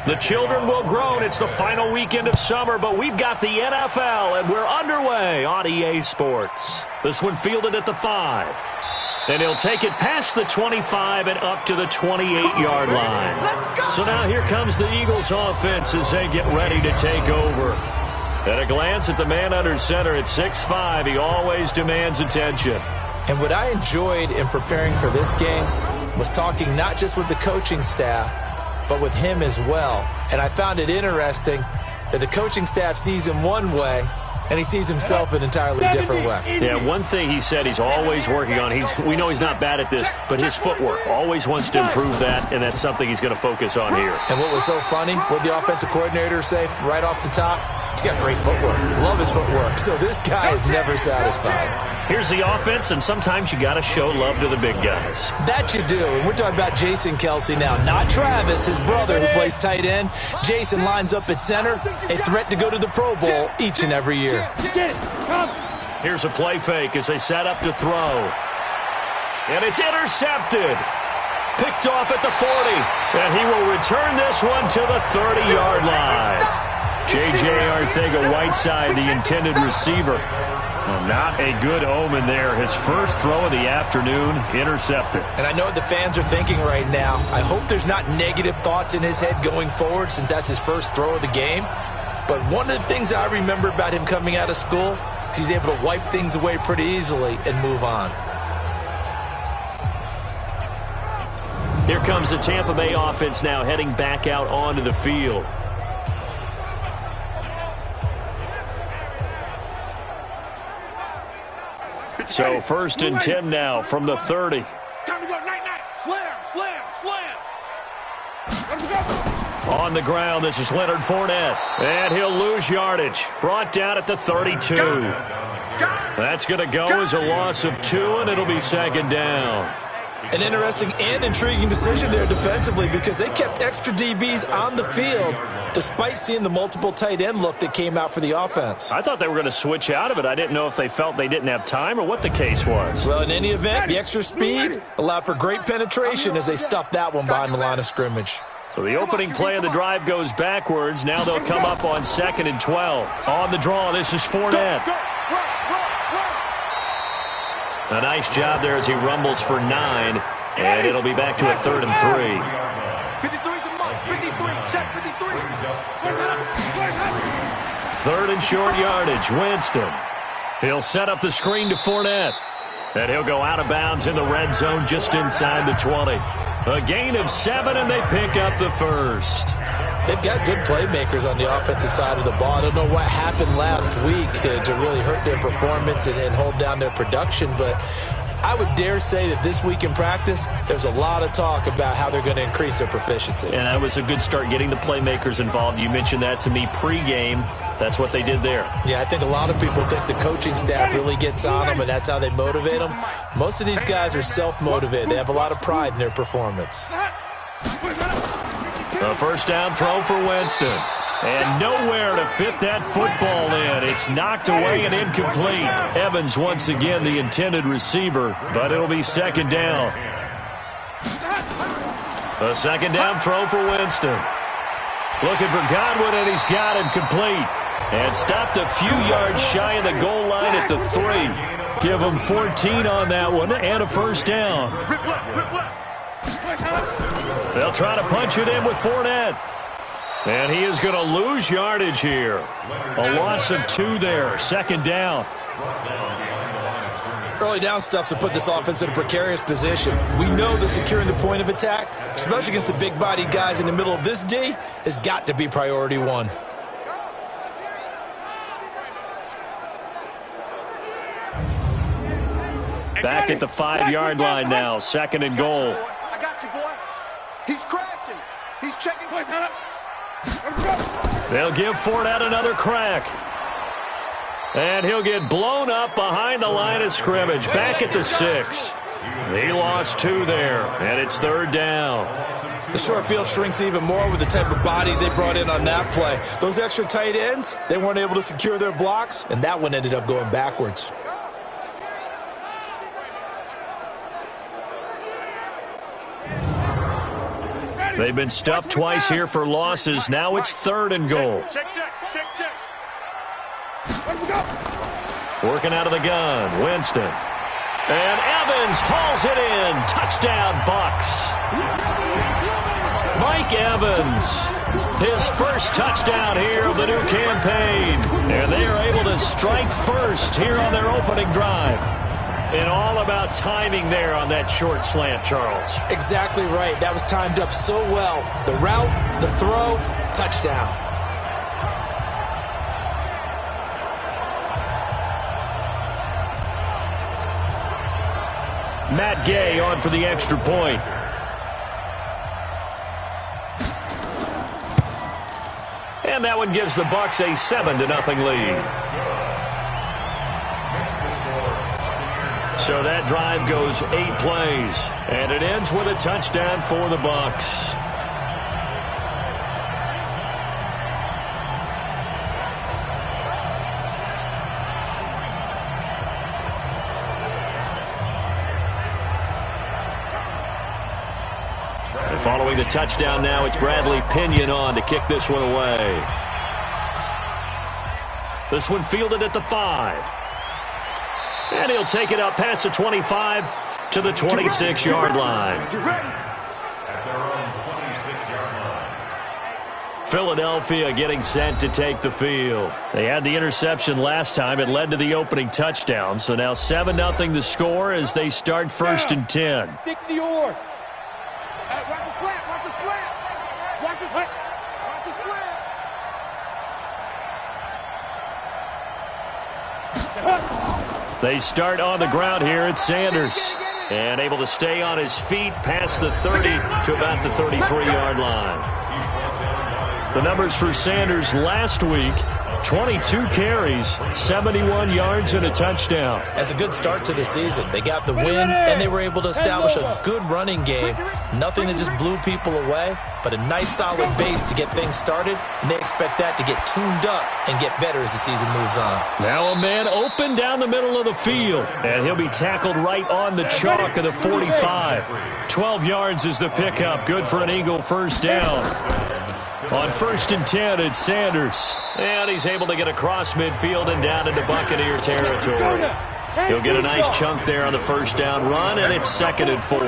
The children will groan. It's the final weekend of summer, but we've got the NFL, and we're underway on EA Sports. This one fielded at the 5. And he'll take it past the 25 and up to the 28-yard line. So now here comes the Eagles offense as they get ready to take over. At a glance at the man under center at 6'5", he always demands attention. And what I enjoyed in preparing for this game was talking not just with the coaching staff, but with him as well. And I found it interesting that the coaching staff sees him one way, and he sees himself an entirely different way. Yeah, one thing he said he's always working on, we know he's not bad at this, but his footwork, always wants to improve that, and that's something he's going to focus on here. And what was so funny, what the offensive coordinator say right off the top, he's got great footwork. Love his footwork. So this guy is never satisfied. Here's the offense, and sometimes you got to show love to the big guys. That you do. And we're talking about Jason Kelsey now, not Travis, his brother who plays tight end. Jason lines up at center, a threat to go to the Pro Bowl each and every year. Here's a play fake as they set up to throw. And it's intercepted. Picked off at the 40. And he will return this one to the 30-yard line. J.J. Arcega-Whiteside, the intended receiver. Well, not a good omen there. His first throw of the afternoon, intercepted. And I know what the fans are thinking right now. I hope there's not negative thoughts in his head going forward since that's his first throw of the game. But one of the things I remember about him coming out of school is he's able to wipe things away pretty easily and move on. Here comes the Tampa Bay offense now heading back out onto the field. So 1st and 10 now from the 30. Time to go, night. Slam. On the ground, this is Leonard Fournette. And he'll lose yardage. Brought down at the 32. That's going to go as a loss of 2, and it'll be 2nd down. An interesting and intriguing decision there defensively because they kept extra DBs on the field despite seeing the multiple tight end look that came out for the offense. I thought they were going to switch out of it. I didn't know if they felt they didn't have time or what the case was. Well, in any event, the extra speed allowed for great penetration as they stuffed that one behind the line of scrimmage. So the opening play of the drive goes backwards. Now they'll come up on 2nd and 12. On the draw, this is Fournette. A nice job there as he rumbles for 9, and it'll be back to a 3rd and 3. 3rd and short yardage, Winston. He'll set up the screen to Fournette, and he'll go out of bounds in the red zone just inside the 20. A gain of 7, and they pick up the first. They've got good playmakers on the offensive side of the ball. I don't know what happened last week to really hurt their performance and hold down their production, but I would dare say that this week in practice, there's a lot of talk about how they're going to increase their proficiency. And that was a good start getting the playmakers involved. You mentioned that to me pregame. That's what they did there. Yeah, I think a lot of people think the coaching staff really gets on them, and that's how they motivate them. Most of these guys are self-motivated. They have a lot of pride in their performance. A first down throw for Winston. And nowhere to fit that football in. It's knocked away and incomplete. Evans once again the intended receiver, but it'll be 2nd down. A 2nd down throw for Winston. Looking for Godwin, and he's got him complete. And stopped a few yards shy of the goal line at the 3. Give him 14 on that one and a first down. They'll try to punch it in with Fournette. And he is going to lose yardage here. A loss of 2 there. 2nd down. Early down stuff to put this offense in a precarious position. We know that securing the point of attack, especially against the big-bodied guys in the middle of this D, has got to be priority 1. Back at the 5-yard line now. 2nd and goal. I got you, boy. He's crashing. He's checking. They'll give Fournette another crack. And he'll get blown up behind the line of scrimmage. Back at the 6. He lost 2 there, and it's 3rd down. The short field shrinks even more with the type of bodies they brought in on that play. Those extra tight ends, they weren't able to secure their blocks, and that one ended up going backwards. They've been stuffed twice here for losses. Now it's 3rd and goal. Check. Working out of the gun, Winston. And Evans hauls it in. Touchdown, Bucks. Mike Evans, his first touchdown here of the new campaign. And they are able to strike first here on their opening drive. And all about timing there on that short slant, Charles. Exactly right. That was timed up so well. The route, the throw, touchdown. Matt Gay on for the extra point. And that one gives the Bucks a 7-0 lead. So that drive goes 8 plays, and it ends with a touchdown for the Bucks. And following the touchdown now, it's Bradley Pinion on to kick this one away. This one fielded at the 5. And he'll take it up past the 25 to the 26-yard line. At their own 26-yard line. Philadelphia getting set to take the field. They had the interception last time. It led to the opening touchdown. So now 7-0 the score as they start 1st and 10. 60-yard. Watch the slant. Watch the slant. Watch the slant. Watch the slant. They start on the ground here at Sanders. And able to stay on his feet past the 30 to about the 33-yard line. The numbers for Sanders last week, 22 carries, 71 yards and a touchdown. That's a good start to the season. They got the win, and they were able to establish a good running game. Nothing that just blew people away, but a nice solid base to get things started, and they expect that to get tuned up and get better as the season moves on. Now a man open down the middle of the field, and he'll be tackled right on the chalk of the 45. 12 yards is the pickup, good for an Eagle first down. On 1st and 10, it's Sanders. And he's able to get across midfield and down into Buccaneer territory. He'll get a nice chunk there on the first down run, and it's 2nd and 4.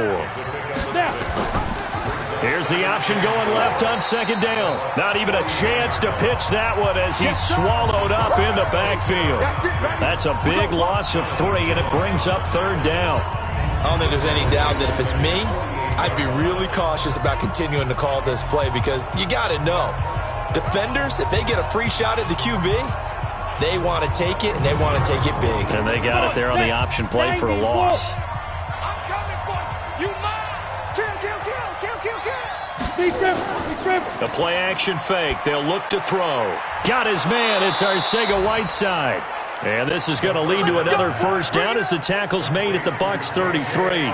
Here's the option going left on 2nd down. Not even a chance to pitch that one as he's swallowed up in the backfield. That's a big loss of 3, and it brings up 3rd down. I don't think there's any doubt that if it's me, I'd be really cautious about continuing to call this play because you got to know, defenders, if they get a free shot at the QB, they want to take it, and they want to take it big. And they got it there on the option play for a loss. I'm coming for you. You mine. Kill. A play-action fake. They'll look to throw. Got his man. It's Arcega-Whiteside. And this is going to lead to another first down as the tackle's made at the Bucks 33.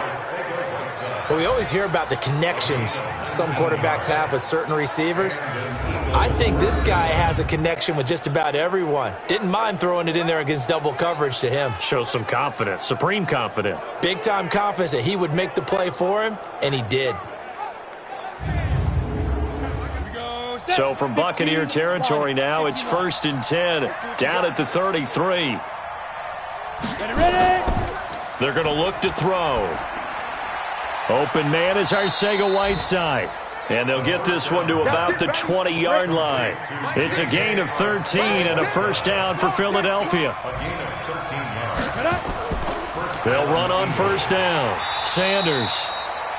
Well, we always hear about the connections some quarterbacks have with certain receivers. I think this guy has a connection with just about everyone. Didn't mind throwing it in there against double coverage to him. Shows some confidence, supreme confidence. Big-time confidence that he would make the play for him, and he did. So from Buccaneer territory now, it's 1st and 10, down at the 33. They're going to look to throw. Open man is Arcega-Whiteside. And they'll get this one to about the 20-yard line. It's a gain of 13 and a first down for Philadelphia. They'll run on first down. Sanders.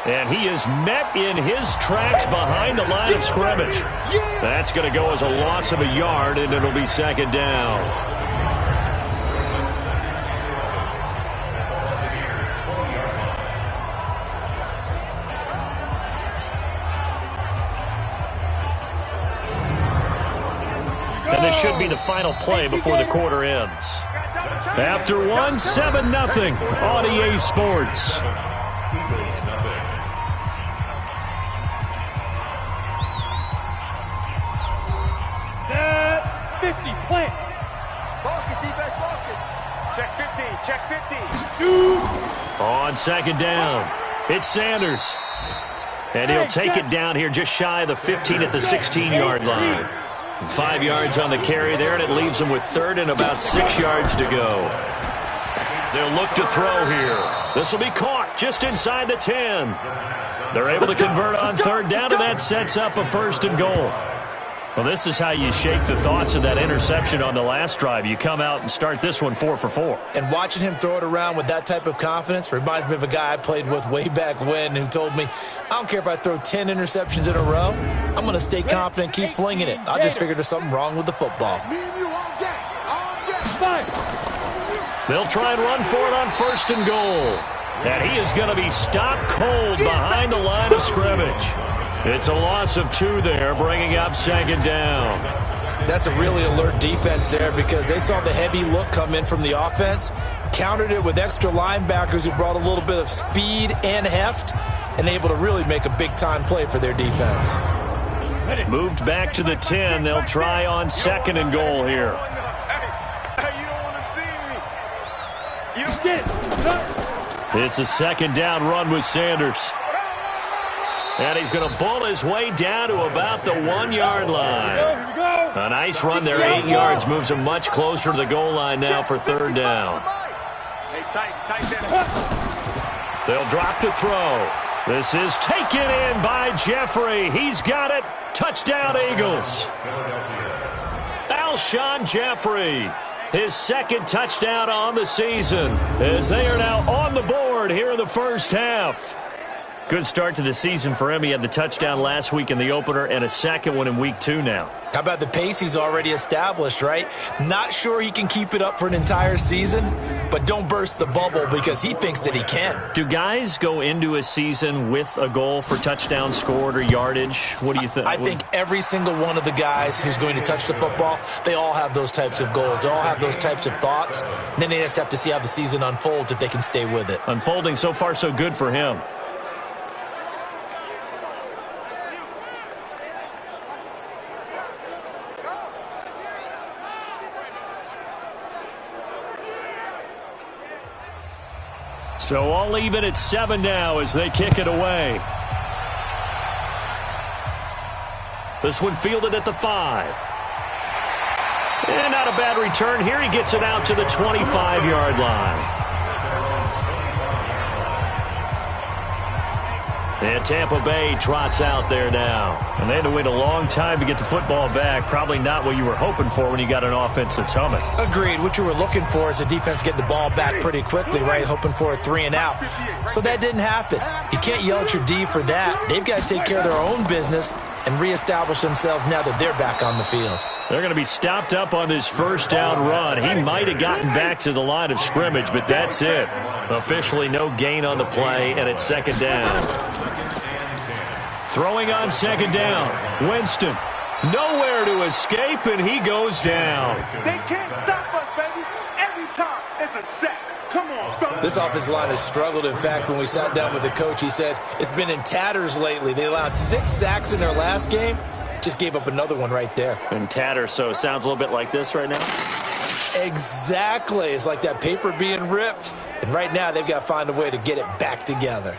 And he is met in his tracks behind the line of scrimmage. That's going to go as a loss of a yard, and it'll be 2nd down. And this should be the final play before the quarter ends. After one, 7-0 on EA Sports. Set 50, plant. Focus, defense, focus. Check 15, check 15. 2. On 2nd down, it's Sanders. And he'll take it down here just shy of the 15 at the 16-yard line. 5 yards on the carry there, and it leaves him with third and about 6 yards to go. They'll look to throw here. This will be caught just inside the 10. They're able to convert on third down, and that sets up a first and goal. Well, this is how you shake the thoughts of that interception on the last drive. You come out and start this one 4 for 4. And watching him throw it around with that type of confidence reminds me of a guy I played with way back when who told me, I don't care if I throw 10 interceptions in a row. I'm going to stay confident, keep flinging it. I just figured there's something wrong with the football. They'll try and run for it on first and goal. And he is going to be stopped cold behind the line of scrimmage. It's a loss of 2 there, bringing up second down. That's a really alert defense there because they saw the heavy look come in from the offense, countered it with extra linebackers who brought a little bit of speed and heft, and able to really make a big-time play for their defense. Moved back to the 10. They'll try on second and goal here. It's a second down run with Sanders. And he's going to bull his way down to about the 1-yard line. A nice run there, 8 yards, moves him much closer to the goal line now for third down. They'll drop to throw. This is taken in by Jeffrey. He's got it. Touchdown, Eagles. Alshon Jeffrey, his second touchdown on the season, as they are now on the board here in the first half. Good start to the season for him. He had the touchdown last week in the opener and a second one in week 2 now. How about the pace he's already established, right? Not sure he can keep it up for an entire season, but don't burst the bubble because he thinks that he can. Do guys go into a season with a goal for touchdowns scored or yardage? What do you think? I think every single one of the guys who's going to touch the football, they all have those types of goals. They all have those types of thoughts. And then they just have to see how the season unfolds if they can stay with it. Unfolding so far so good for him. So all even at 7 now as they kick it away. This one fielded at the 5. And not a bad return here. He gets it out to the 25-yard line. And Tampa Bay trots out there now. And they had to wait a long time to get the football back. Probably not what you were hoping for when you got an offense that's humming. Agreed. What you were looking for is a defense getting the ball back pretty quickly, right? Hoping for a 3 and out. So that didn't happen. You can't yell at your D for that. They've got to take care of their own business and reestablish themselves now that they're back on the field. They're going to be stopped up on this first down run. He might have gotten back to the line of scrimmage, but that's it. Officially no gain on the play, and it's second down. Throwing on second down. Winston, nowhere to escape, and he goes down. They can't stop us, baby. Every time it's a sack. Come on, fellas. This offensive line has struggled. In fact, when we sat down with the coach, he said it's been in tatters lately. They allowed 6 sacks in their last game. Just gave up another one right there. In tatters, so it sounds a little bit like this right now? Exactly. It's like that paper being ripped. And right now, they've got to find a way to get it back together.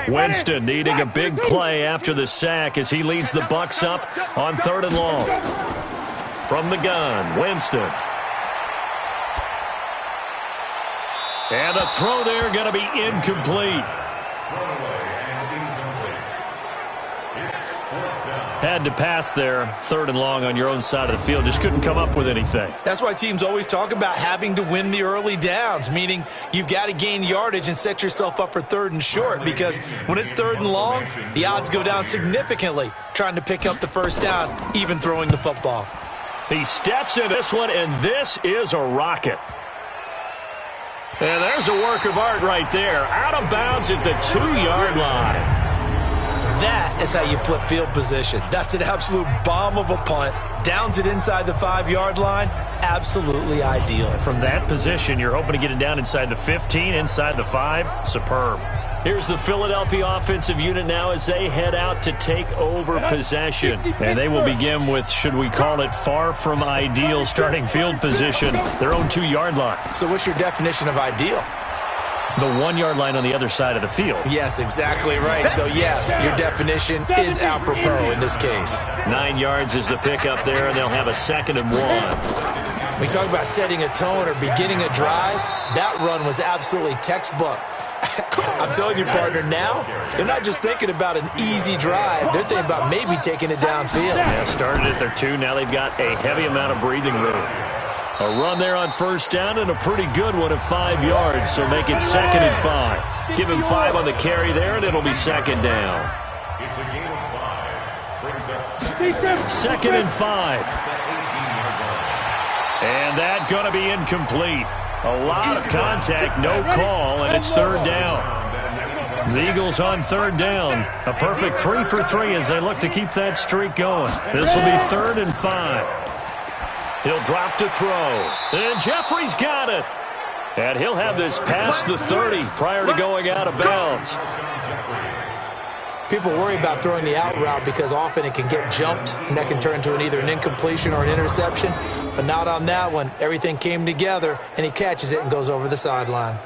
Winston needing a big play after the sack as he leads the Bucs up on 3rd and long. From the gun, Winston. And the throw there going to be incomplete. Had to pass there, 3rd and long on your own side of the field. Just couldn't come up with anything. That's why teams always talk about having to win the early downs, meaning you've got to gain yardage and set yourself up for 3rd and short, because when it's 3rd and long, the odds go down significantly trying to pick up the first down, even throwing the football. He steps in this one, and this is a rocket. And there's a work of art right there. Out of bounds at the 2-yard line. That is how you flip field position. That's an absolute bomb of a punt. Downs it inside the 5-yard line. Absolutely ideal. From that position, you're hoping to get it down inside the 15, inside the 5. Superb. Here's the Philadelphia offensive unit now as they head out to take over possession. And they will begin with, should we call it, far from ideal starting field position, their own 2-yard line. So what's your definition of ideal? The 1-yard line on the other side of the field. Yes, exactly right. So, yes, your definition is apropos in this case. 9 yards is the pickup there, and they'll have a 2nd and 1. We talk about setting a tone or beginning a drive. That run was absolutely textbook. I'm telling you, partner, now they're not just thinking about an easy drive. They're thinking about maybe taking it downfield. Yeah, started at their 2. Now they've got a heavy amount of breathing room. A run there on 1st down and a pretty good one at 5 yards, so make it 2nd and 5. Give him 5 on the carry there, and it'll be 2nd down. It's a gain of 5. Brings up 2nd and 5. And that going to be incomplete. A lot of contact, no call, and it's 3rd down. The Eagles on 3rd down. A perfect 3 for 3 as they look to keep that streak going. This will be 3rd and 5. He'll drop to throw. And Jeffrey's got it. And he'll have this past the 30 prior to going out of bounds. People worry about throwing the out route because often it can get jumped, and that can turn into either an incompletion or an interception. But not on that one. Everything came together, and he catches it and goes over the sideline.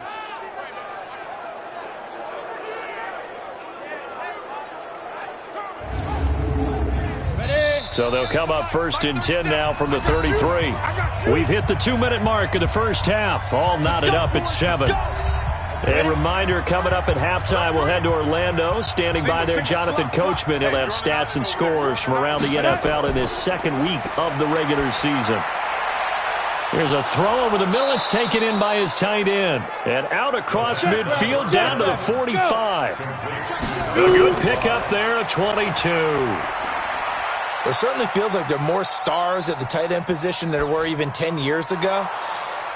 So they'll come up 1st and 10 now from the 33. We've hit the 2-minute mark of the first half. All knotted up at 7. A reminder, coming up at halftime, we'll head to Orlando. Standing by there, Jonathan Coachman. He'll have stats and scores from around the NFL in his 2nd week of the regular season. Here's a throw over the middle. It's taken in by his tight end. And out across midfield down to the 45. A good pickup there at 22. It certainly feels like there are more stars at the tight end position than there were even 10 years ago.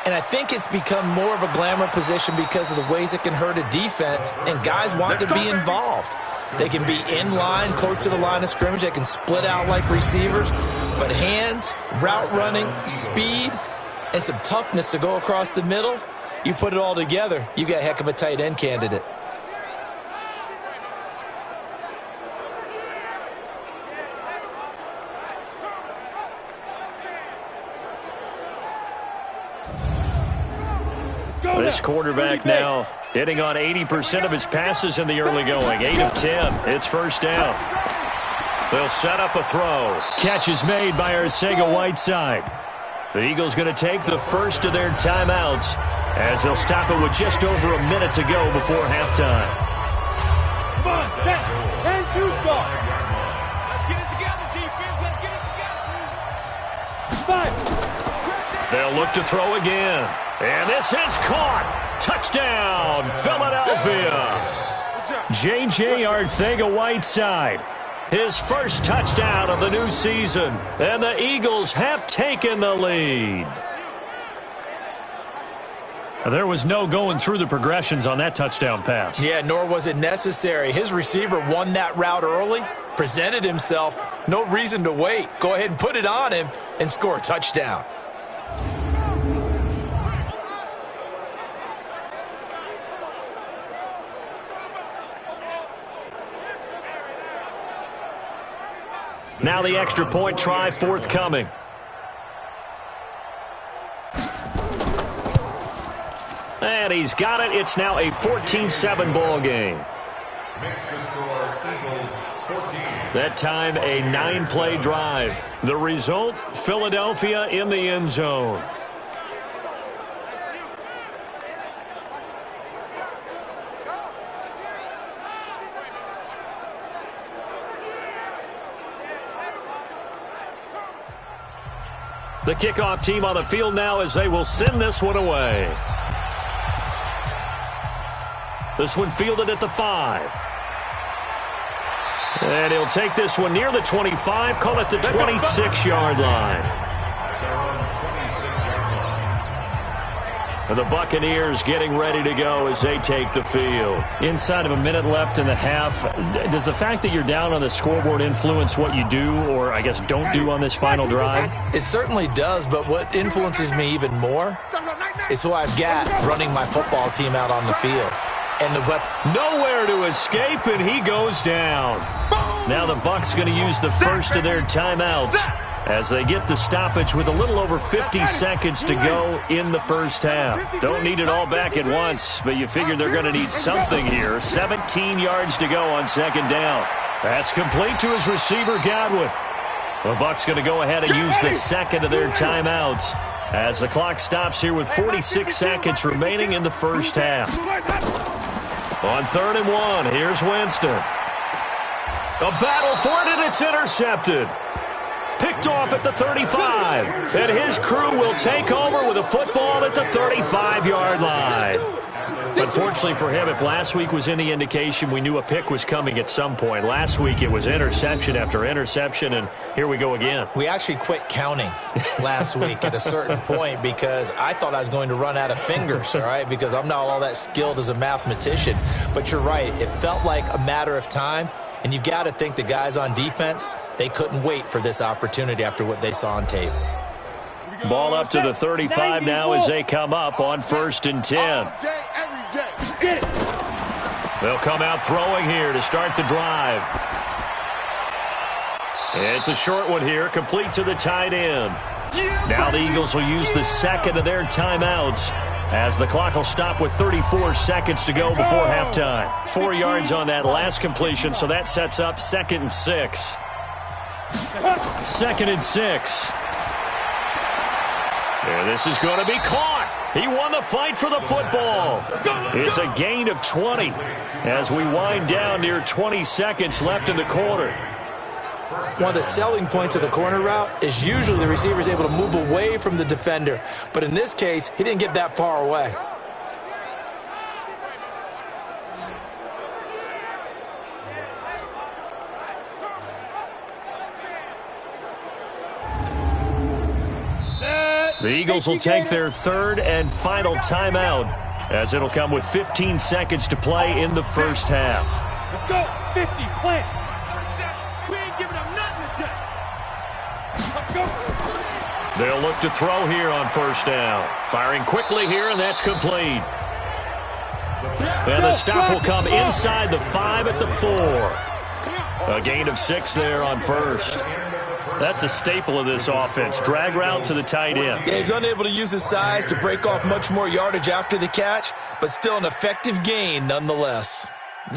And I think it's become more of a glamour position because of the ways it can hurt a defense, and guys want to be involved. They can be in line, close to the line of scrimmage. They can split out like receivers. But hands, route running, speed, and some toughness to go across the middle, you put it all together, you got a heck of a tight end candidate. This quarterback now hitting on 80% of his passes in the early going. 8 of 10. It's 1st down. They'll set up a throw. Catch is made by Arcega-Whiteside. The Eagles going to take the first of their timeouts as they'll stop it with just over a minute to go before halftime. Come on, set, and 2 start. Let's get it together, defense. Let's get it together. 5. They'll look to throw again. And this is caught. Touchdown, Philadelphia. J.J. Arcega-Whiteside. His first touchdown of the new season. And the Eagles have taken the lead. There was no going through the progressions on that touchdown pass. Yeah, nor was it necessary. His receiver won that route early, presented himself. No reason to wait. Go ahead and put it on him and score a touchdown. Now the extra point try forthcoming. And he's got it. It's now a 14-7 ball game. That time a 9-play drive. The result, Philadelphia in the end zone. The kickoff team on the field now as they will send this one away. This one fielded at the 5. And he'll take this one near the 25, call it the 26-yard line. And the Buccaneers getting ready to go as they take the field. Inside of a minute left in the half, does the fact that you're down on the scoreboard influence what you do, or I guess don't do on this final drive? It certainly does, but what influences me even more is who I've got running my football team out on the field. and the weapon. Nowhere to escape, and he goes down. Now the Bucs going to use the first of their timeouts as they get the stoppage with a little over 50 seconds to go in the first half. Don't need it all back at once, but you figure they're going to need something here. 17 yards to go on second down. That's complete to his receiver, Godwin. The Bucs going to go ahead and use the second of their timeouts as the clock stops here with 46 seconds remaining in the first half. On 3rd and 1, here's Winston. A battle for it, and it's intercepted. Picked off at the 35. And his crew will take over with a football at the 35-yard line. Unfortunately for him, if last week was any indication, we knew a pick was coming at some point. Last week it was interception after interception, and here we go again. We actually quit counting last week at a certain point because I thought I was going to run out of fingers, all right, because I'm not all that skilled as a mathematician. But you're right. It felt like a matter of time, and you got to think the guys on defense, they couldn't wait for this opportunity after what they saw on tape. Ball up to the 35 now as they come up on 1st and 10. They'll come out throwing here to start the drive. It's a short one here, complete to the tight end. Now the Eagles will use the second of their timeouts as the clock will stop with 34 seconds to go before halftime. 4 yards on that last completion, so that sets up 2nd and 6. 2nd and 6. And this is going to be caught. He won the fight for the football. It's a gain of 20 as we wind down near 20 seconds left in the quarter. One of the selling points of the corner route is usually the receiver is able to move away from the defender. But in this case, he didn't get that far away. The Eagles will take their 3rd and final timeout as it'll come with 15 seconds to play in the first half. Let's go. 50, plant. We ain't giving them nothing today. Let's go. They'll look to throw here on 1st down. Firing quickly here, and that's complete. And the stop will come inside the 5 at the 4. A gain of 6 there on 1st. That's a staple of this offense. Drag route to the tight end. Yeah, he's unable to use his size to break off much more yardage after the catch, but still an effective gain nonetheless.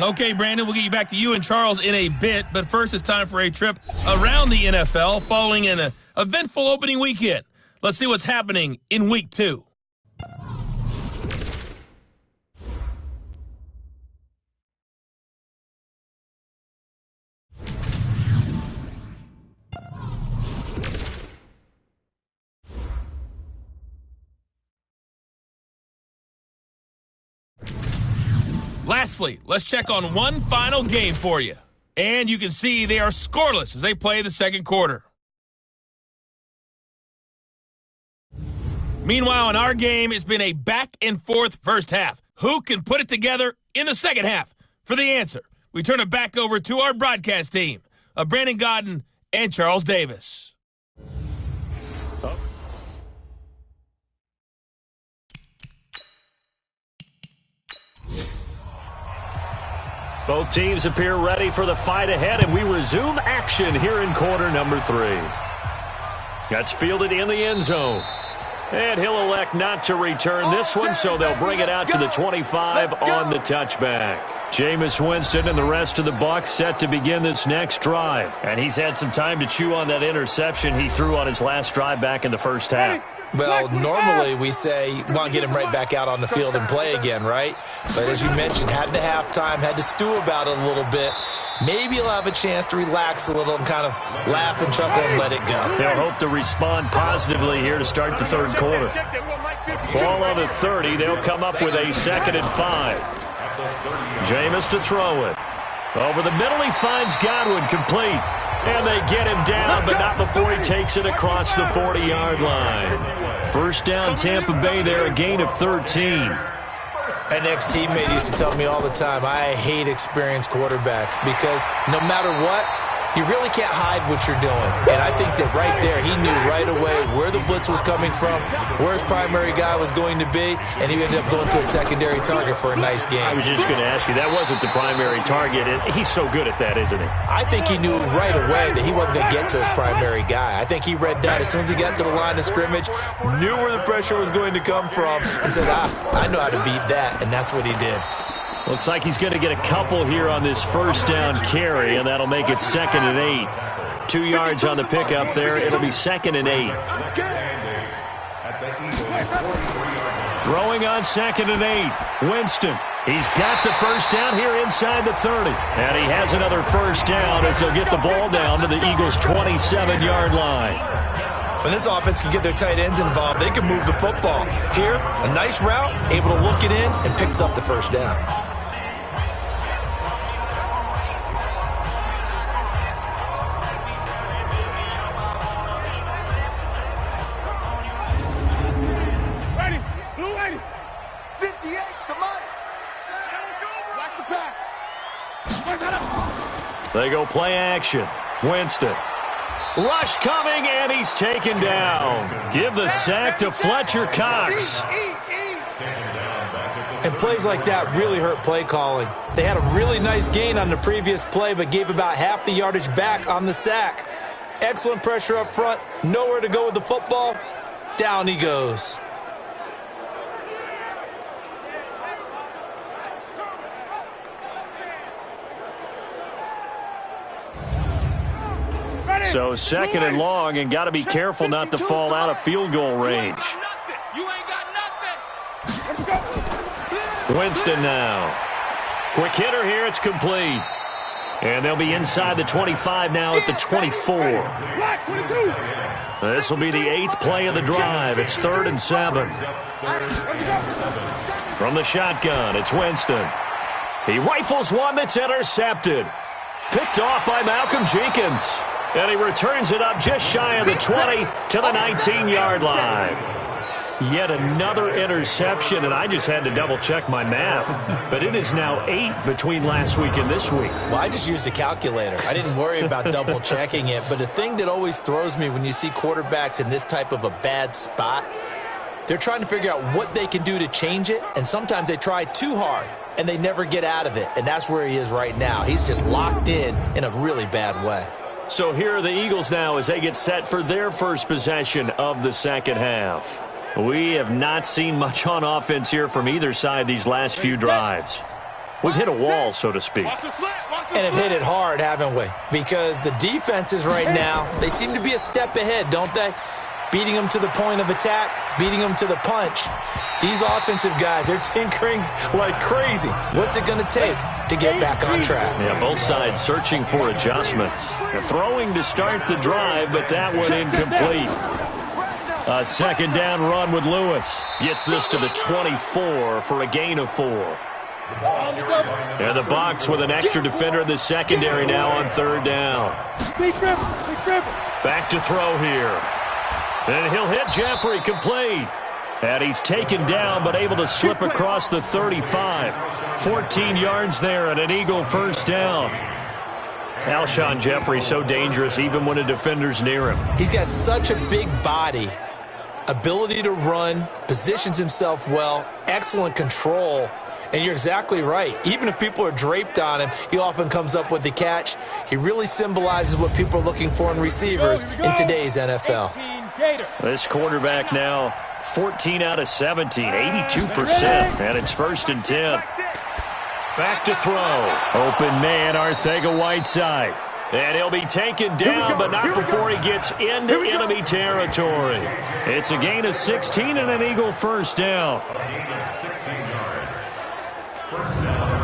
Okay, Brandon, we'll get you back to you and Charles in a bit, but first it's time for a trip around the NFL following an eventful opening weekend. Let's see what's happening in Week 2. Lastly, let's check on one final game for you. And you can see they are scoreless as they play the second quarter. Meanwhile, in our game, it's been a back-and-forth first half. Who can put it together in the second half? For the answer, we turn it back over to our broadcast team of Brandon Godden and Charles Davis. Both teams appear ready for the fight ahead, and we resume action here in quarter number 3. That's fielded in the end zone. And he'll elect not to return this one, so they'll bring it out to the 25 on the touchback. Jameis Winston and the rest of the Bucs set to begin this next drive. And he's had some time to chew on that interception he threw on his last drive back in the first half. Well, normally we say, want to get him right back out on the field and play again, right? But as you mentioned, had the halftime, had to stew about it a little bit. Maybe he'll have a chance to relax a little and kind of laugh and chuckle and let it go. They'll hope to respond positively here to start the third quarter. Ball on the 30. They'll come up with a 2nd and 5. Jameis to throw it. Over the middle, he finds Godwin complete. And they get him down, but not before he takes it across the 40-yard line. First down, Tampa Bay there, a gain of 13. An ex-teammate used to tell me all the time, I hate experienced quarterbacks because no matter what, You really can't hide what you're doing. And I think that right there, he knew right away where the blitz was coming from, where his primary guy was going to be, and he ended up going to a secondary target for a nice game. I was just going to ask you, that wasn't the primary target. He's so good at that, isn't he? I think he knew right away that he wasn't going to get to his primary guy. I think he read that as soon as he got to the line of scrimmage, knew where the pressure was going to come from, and said, I know how to beat that, and that's what he did. Looks like he's going to get a couple here on this first down carry, and that'll make it 2nd and 8. 2 yards on the pickup there. It'll be 2nd and 8. Throwing on 2nd and 8. Winston. He's got the first down here inside the 30. And he has another first down as he'll get the ball down to the Eagles' 27-yard line. When this offense can get their tight ends involved, they can move the football. Here, a nice route, able to look it in, and picks up the first down. Ready, blue 80. 58, come on. Watch the pass. They go play action. Winston. Rush coming, and he's taken down. Give the sack to Fletcher Cox. And plays like that really hurt play calling. They had a really nice gain on the previous play, but gave about half the yardage back on the sack. Excellent pressure up front. Nowhere to go with the football. Down he goes. So 2nd and long, and got to be careful not to fall out of field goal range. You ain't got nothing. Winston now. Quick hitter here, it's complete. And they'll be inside the 25 now at the 24. This will be the 8th play of the drive. It's 3rd and 7. From the shotgun, it's Winston. He rifles one that's intercepted. Picked off by Malcolm Jenkins. And he returns it up just shy of the 20 to the 19-yard line. Yet another interception, and I just had to double-check my math. But it is now 8 between last week and this week. Well, I just used a calculator. I didn't worry about double-checking it. But the thing that always throws me when you see quarterbacks in this type of a bad spot, they're trying to figure out what they can do to change it, and sometimes they try too hard, and they never get out of it. And that's where he is right now. He's just locked in a really bad way. So here are the Eagles now as they get set for their first possession of the second half. We have not seen much on offense here from either side these last few drives. We've hit a wall, so to speak. And have hit it hard, haven't we? Because the defenses right now, they seem to be a step ahead, don't they? Beating them to the point of attack, beating them to the punch. These offensive guys, they're tinkering like crazy. What's it going to take to get back on track? Yeah, both sides searching for adjustments. They're throwing to start the drive, but that one incomplete. A 2nd down run with Lewis. Gets this to the 24 for a gain of 4. And the box with an extra defender in the secondary now on 3rd down. Back to throw here. And he'll hit Jeffrey, complete. And he's taken down but able to slip across the 35. 14 yards there and an Eagle first down. Alshon Jeffrey so dangerous even when a defender's near him. He's got such a big body, ability to run, positions himself well, excellent control. And you're exactly right. Even if people are draped on him, he often comes up with the catch. He really symbolizes what people are looking for in receivers in today's NFL. This quarterback now 14 out of 17, 82%. And it's 1st and 10. Back to throw. Open man, Arcega-Whiteside. And he'll be taken down, but not before he gets into enemy territory. It's a gain of 16 and an Eagle first down. 16 yards. First down.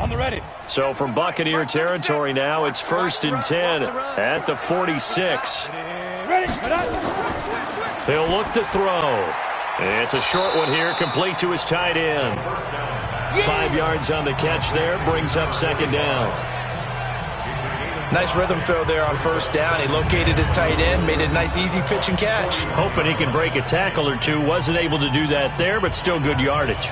On the ready. So from Buccaneer territory now, it's 1st and 10 at the 46. He'll look to throw. It's a short one here, complete to his tight end. 5 yards on the catch there, brings up 2nd down. Nice rhythm throw there on first down. He located his tight end, made it a nice easy pitch and catch. Hoping he can break a tackle or two. Wasn't able to do that there, but still good yardage.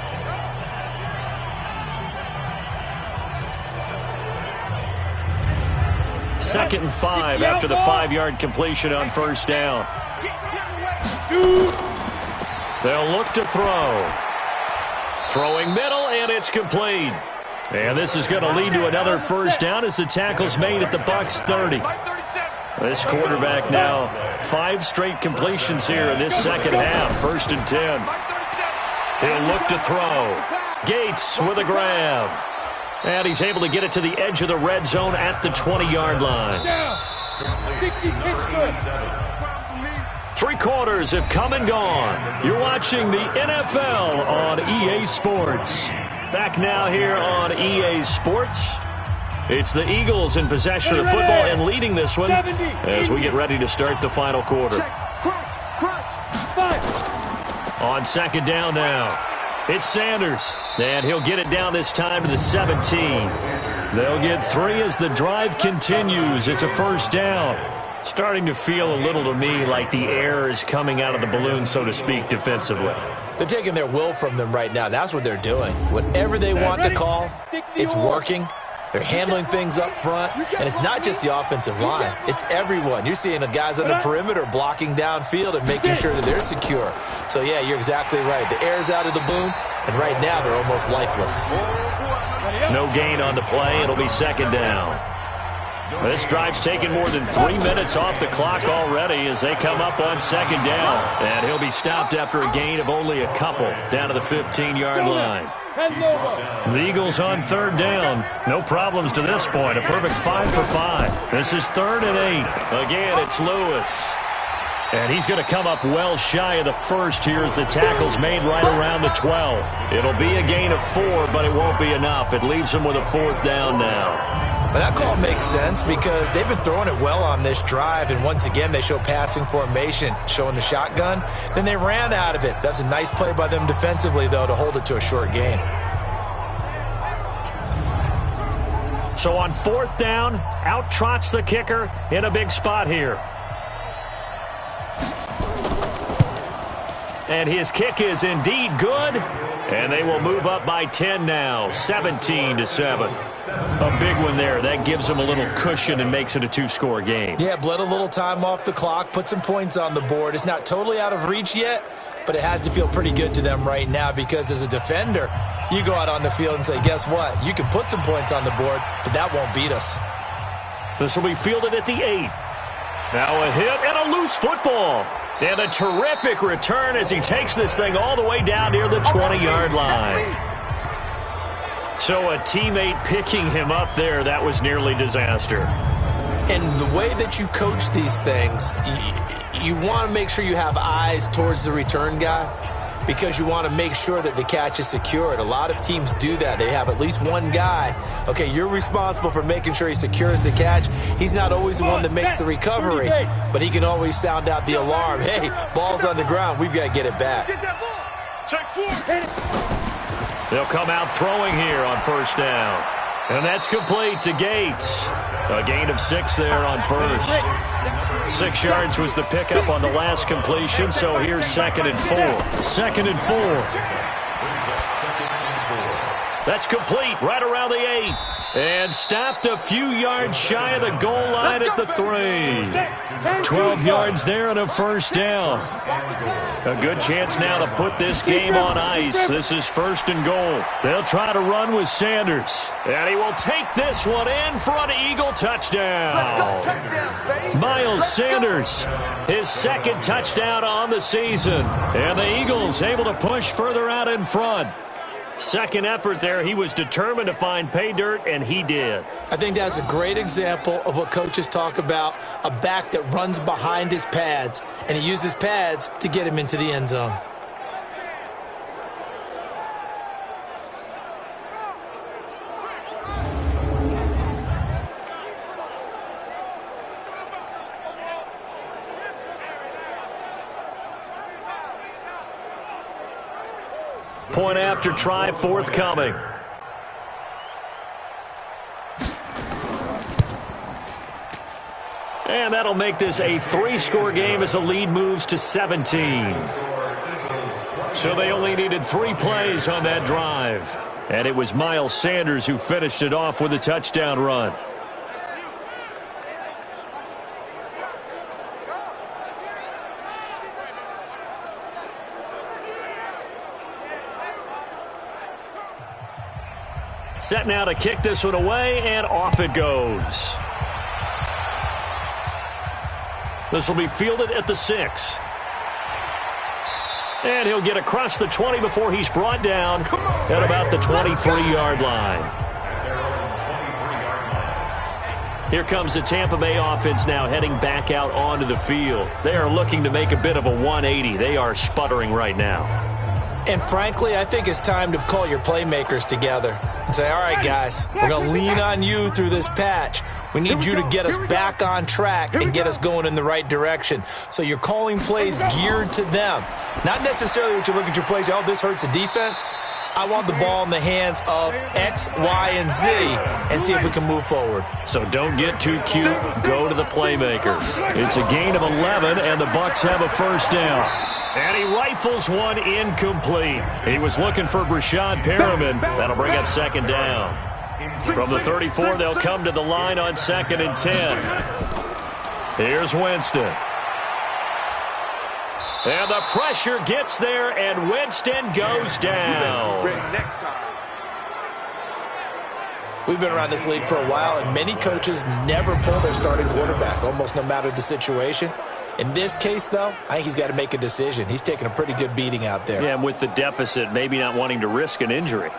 Second and 5 after the 5-yard completion on first down. They'll look to throw. Throwing middle, and it's complete. And this is going to lead to another first down as the tackle's made at the Bucs 30. This quarterback now 5 straight completions here in this second half. 1st and 10. He'll look to throw. Gates with a grab. And he's able to get it to the edge of the red zone at the 20-yard line. 3 quarters have come and gone. You're watching the NFL on EA Sports. Back now here on EA Sports. It's the Eagles in possession of the football and leading this one as we get ready to start the final quarter. On second down now, it's Sanders. And he'll get it down this time to the 17. They'll get 3 as the drive continues. It's a first down. Starting to feel a little to me like the air is coming out of the balloon, so to speak, defensively. They're taking their will from them right now. That's what they're doing. Whatever they want to call, it's working. They're handling things up front, and it's not just the offensive line. It's everyone. You're seeing the guys on the perimeter blocking downfield and making sure that they're secure. So, yeah, you're exactly right. The air's out of the balloon, and right now they're almost lifeless. No gain on the play. It'll be second down. This drive's taken more than 3 minutes off the clock already as they come up on second down. And he'll be stopped after a gain of only a couple down to the 15-yard line. The Eagles on third down. No problems to this point. A perfect 5 for 5. This is 3rd and 8. Again, it's Lewis. And he's going to come up well shy of the first here as the tackle's made right around the 12. It'll be a gain of 4, but it won't be enough. It leaves him with a 4th down now. But that call makes sense because they've been throwing it well on this drive, and once again they show passing formation, showing the shotgun. Then they ran out of it. That's a nice play by them defensively, though, to hold it to a short gain. So on 4th down, out trots the kicker in a big spot here. And his kick is indeed good. And they will move up by 10 now, 17-7. A big one there. That gives them a little cushion and makes it a 2-score game. Yeah, bled a little time off the clock, put some points on the board. It's not totally out of reach yet, but it has to feel pretty good to them right now because as a defender, you go out on the field and say, guess what? You can put some points on the board, but that won't beat us. This will be fielded at the 8. Now a hit and a loose football. And a terrific return as he takes this thing all the way down near the 20-yard line. So a teammate picking him up there, that was nearly disaster. And the way that you coach these things, you want to make sure you have eyes towards the return guy because you want to make sure that the catch is secured. A lot of teams do that. They have at least one guy. Okay, you're responsible for making sure he secures the catch. He's not always the one that makes the recovery, but he can always sound out the alarm. Hey, ball's on the ground. We've got to get it back. They'll come out throwing here on first down. And that's complete to Gates. A gain of 6 there on first. 6 yards was the pickup on the last completion, so here's 2nd and 4. 2nd and 4. That's complete right around the 8. And stopped a few yards shy of the goal line at the 3. 12 yards there and a first down. A good chance now to put this game on ice. This is 1st and goal. They'll try to run with Sanders. And he will take this one in for an Eagle touchdown. Miles Sanders, his 2nd touchdown on the season. And the Eagles able to push further out in front. 2nd effort there. He was determined to find pay dirt, and he did. I think that's a great example of what coaches talk about, a back that runs behind his pads, and he uses pads to get him into the end zone. Point after try forthcoming. And that'll make this a 3-score game as the lead moves to 17. So they only needed 3 plays on that drive. And it was Miles Sanders who finished it off with a touchdown run. Set now to kick this one away, and off it goes. This will be fielded at the 6. And he'll get across the 20 before he's brought down at about the 23-yard line. Here comes the Tampa Bay offense now heading back out onto the field. They are looking to make a bit of a 180. They are sputtering right now. And frankly, I think it's time to call your playmakers together and say, all right, guys, we're going to lean on you through this patch. We need you to get us back on track and get us going in the right direction. So you're calling plays geared to them. Not necessarily what you look at your plays, oh, this hurts the defense. I want the ball in the hands of X, Y, and Z and see if we can move forward. So don't get too cute. Go to the playmakers. It's a gain of 11, and the Bucs have a first down. And he rifles one incomplete. He was looking for Brashad Perriman. That'll bring up second down. From the 34, they'll come to the line on 2nd and 10. Here's Winston. And the pressure gets there, and Winston goes down. We've been around this league for a while, and many coaches never pull their starting quarterback, almost no matter the situation. In this case, though, I think he's got to make a decision. He's taking a pretty good beating out there. Yeah, and with the deficit, maybe not wanting to risk an injury.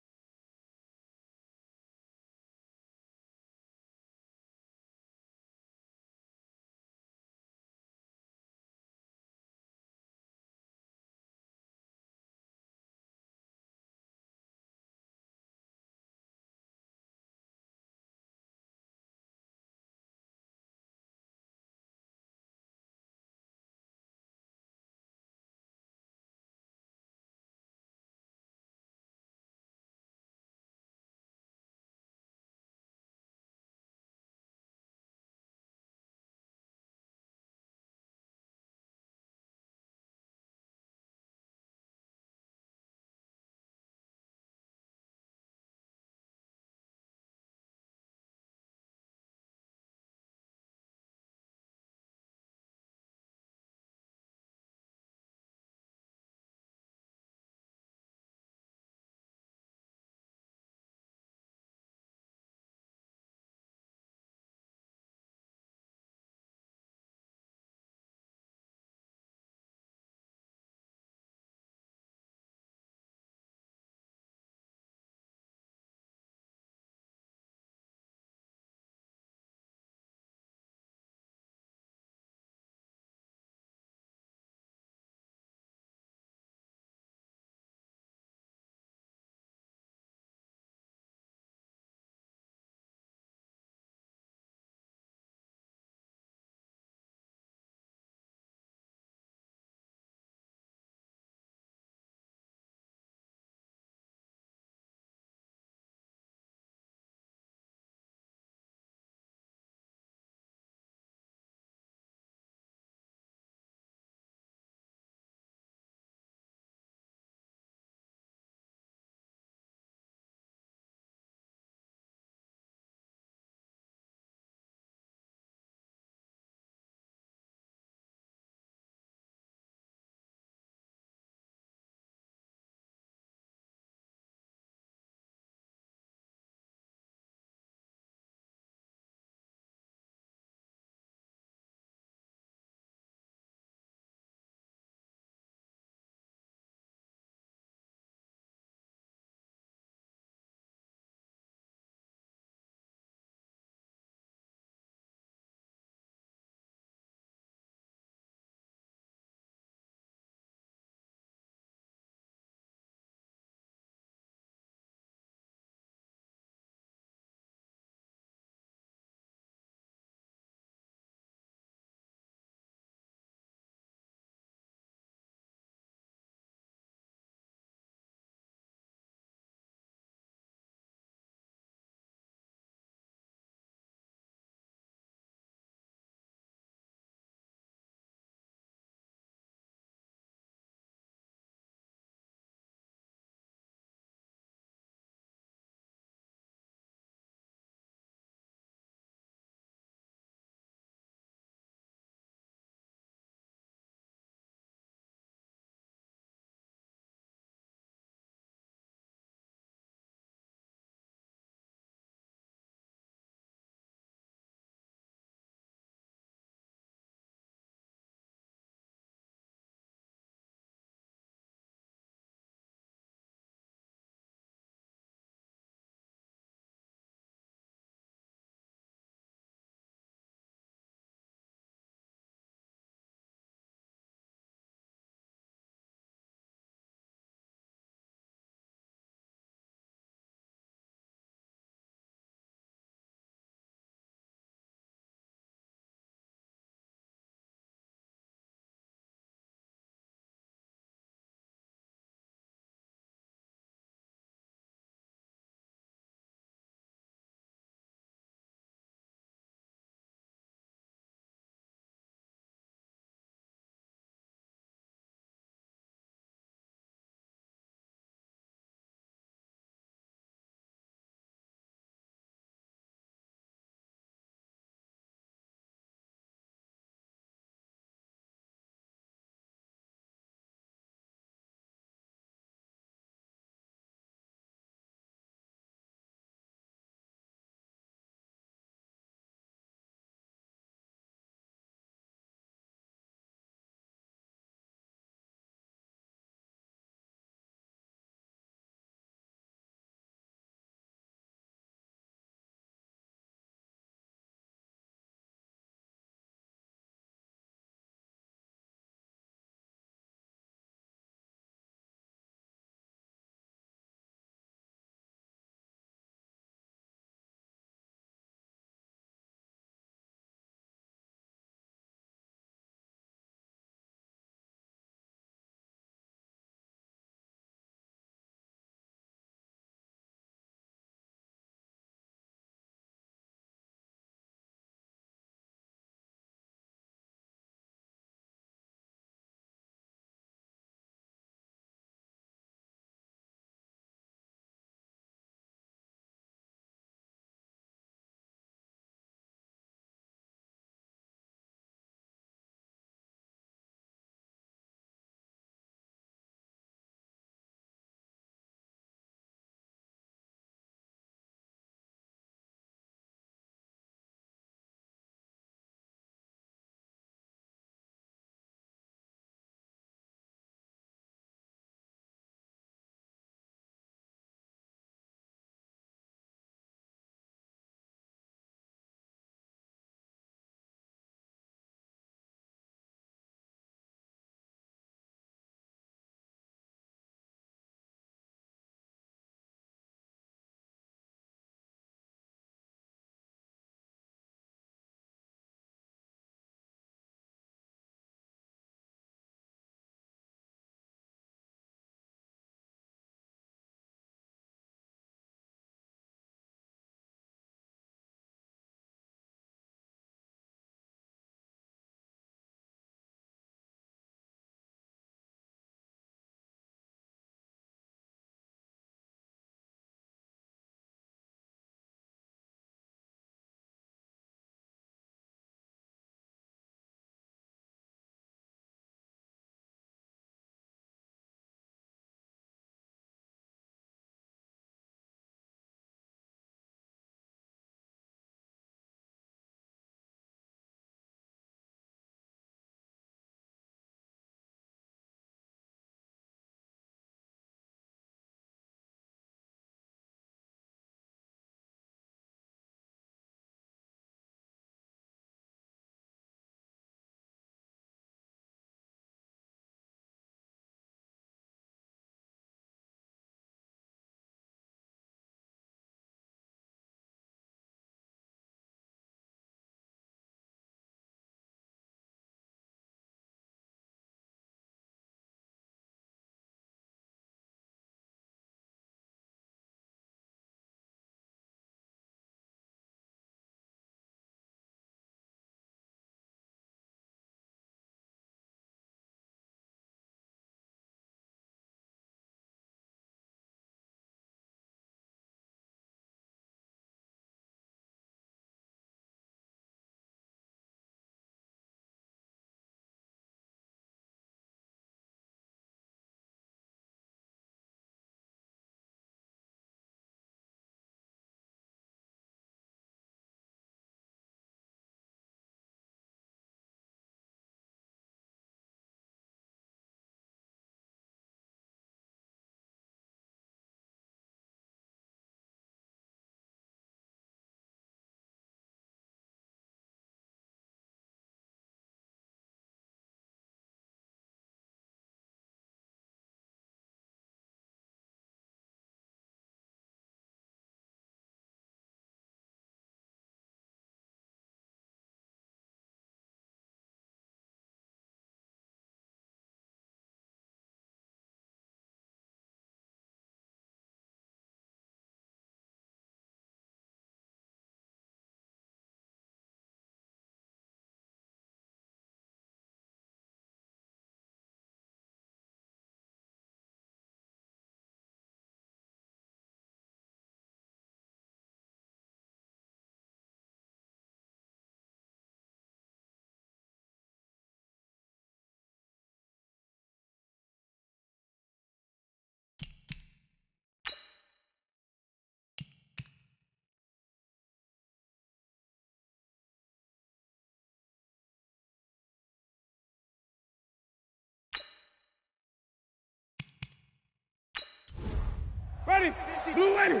ready? Blue ready? Hey,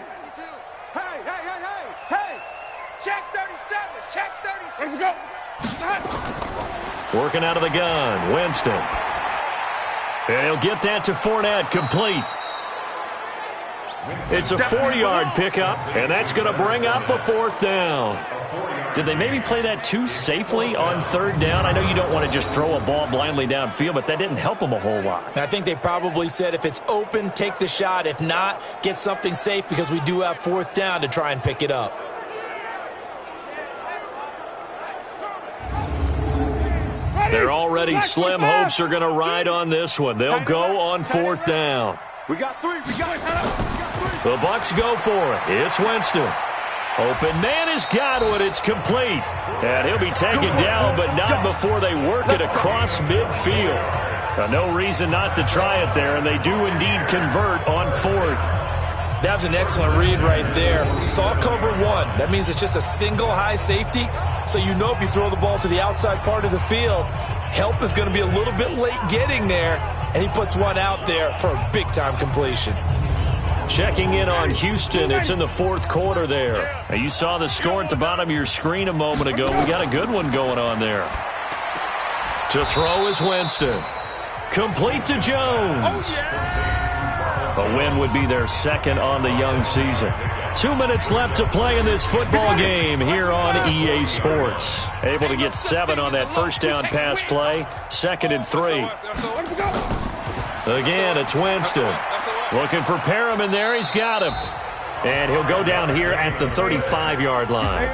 hey, hey, hey, hey! Check 37, check 37. Let's go. Working out of the gun, Winston. And he'll get that to Fournette, complete. It's a 4-yard pickup, and that's going to bring up a 4th down. Did they maybe play that too safely on 3rd down? I know you don't want to just throw a ball blindly downfield, but that didn't help them a whole lot. I think they probably said if it's open, take the shot. If not, get something safe because we do have 4th down to try and pick it up. They're already slim hopes are going to ride on this one. They'll go on 4th down. We got 3. We got 3. The Bucs go for it. It's Winston. Open man has got one. It's complete. And he'll be taken down, but not before they work it across midfield. No reason not to try it there, and they do indeed convert on 4th. That was an excellent read right there. Saw cover 1. That means it's just a single high safety. So you know if you throw the ball to the outside part of the field, help is going to be a little bit late getting there. And he puts one out there for a big-time completion. Checking in on Houston. It's in the 4th quarter there. Now, you saw the score at the bottom of your screen a moment ago. We got a good one going on there. To throw is Winston. Complete to Jones. A win would be their 2nd on the young season. 2 minutes left to play in this football game here on EA Sports. Able to get 7 on that 1st down pass play. 2nd and 3. Again, it's Winston. Looking for Perriman there. He's got him. And he'll go down here at the 35-yard line.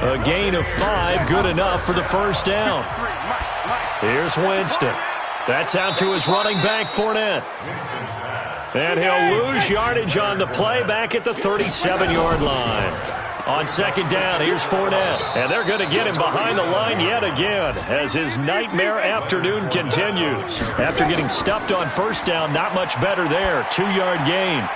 A gain of 5, good enough for the 1st down. Here's Winston. That's out to his running back, Fournette. And he'll lose yardage on the play back at the 37-yard line. On 2nd down, here's Fournette. And they're going to get him behind the line yet again as his nightmare afternoon continues. After getting stuffed on 1st down, not much better there. 2-yard gain.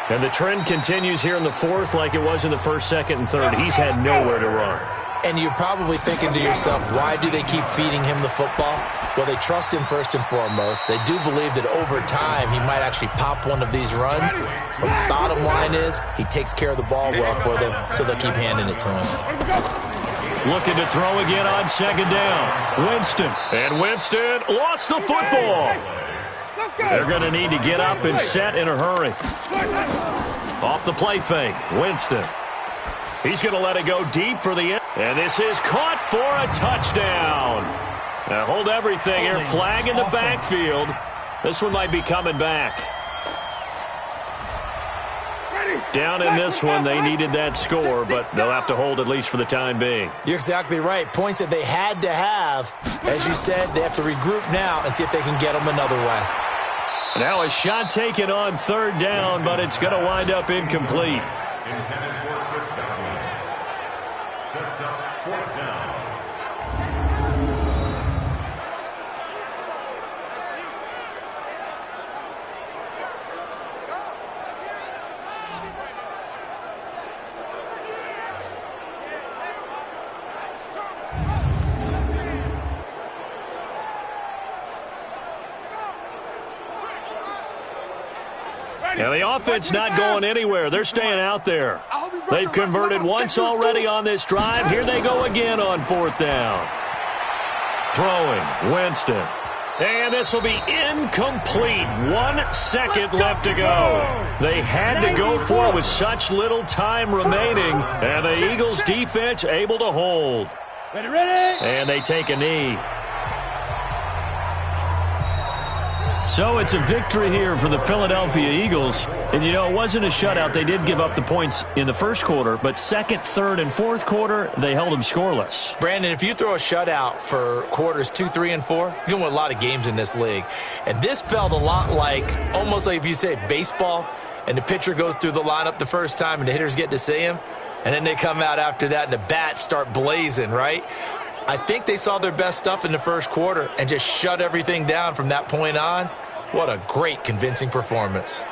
And the trend continues here in the 4th like it was in the 1st, 2nd, and 3rd. He's had nowhere to run. And you're probably thinking to yourself, why do they keep feeding him the football? Well, they trust him first and foremost. They do believe that over time he might actually pop one of these runs. But the bottom line is he takes care of the ball well for them, so they'll keep handing it to him. Looking to throw again on 2nd down. Winston. And Winston lost the football. They're going to need to get up and set in a hurry. Off the play fake, Winston. He's going to let it go deep for the end. And this is caught for a touchdown. Now hold everything here. Flag in the backfield. This one might be coming back. Down in this one, they needed that score, but they'll have to hold at least for the time being. You're exactly right. Points that they had to have. As you said, they have to regroup now and see if they can get them another way. Now a shot taken on 3rd down, but it's going to wind up incomplete. Sets up 4th down. Now the offense not going anywhere. They're staying out there. They've converted once already on this drive. Here they go again on 4th down. Throwing, Winston. And this will be incomplete. 1 second left to go. They had to go for it with such little time remaining. And the Eagles defense able to hold. And they take a knee. So it's a victory here for the Philadelphia Eagles. And, you know, it wasn't a shutout. They did give up the points in the 1st quarter, but 2nd, 3rd, and 4th quarter, they held them scoreless. Brandon, if you throw a shutout for quarters 2, 3, and 4, you're going to win a lot of games in this league. And this felt a lot like, almost like if you say baseball, and the pitcher goes through the lineup the first time and the hitters get to see him, and then they come out after that and the bats start blazing, right? I think they saw their best stuff in the 1st quarter and just shut everything down from that point on. What a great, convincing performance.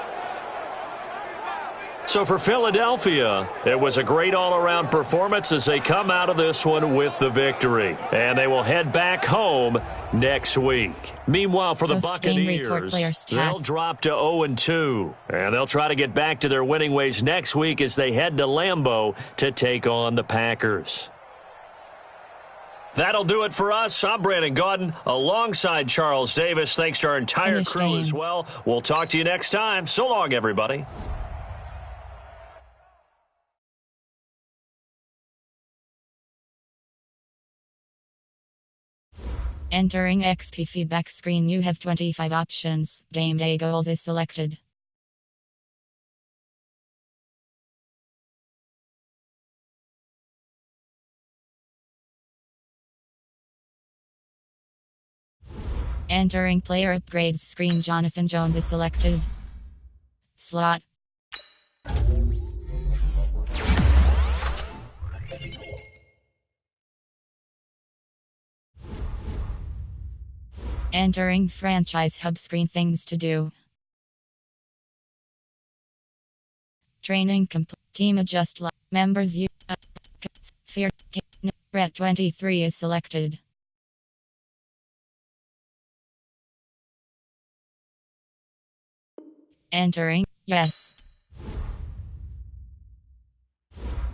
So for Philadelphia, it was a great all-around performance as they come out of this one with the victory. And they will head back home next week. Meanwhile, for the Buccaneers, they'll drop to 0-2. And they'll try to get back to their winning ways next week as they head to Lambeau to take on the Packers. That'll do it for us. I'm Brandon Gaudin alongside Charles Davis. Thanks to our entire crew as well. We'll talk to you next time. So long, everybody. Entering XP feedback screen, you have 25 options. Game day goals is selected. Entering player upgrades screen, Jonathan Jones is selected. Slot. Entering franchise hub screen, things to do. Training complete. Team adjust. Members use. Fear. Ret 23 is selected. Entering. Yes.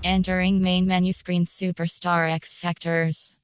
Entering main menu screen, Superstar X Factors.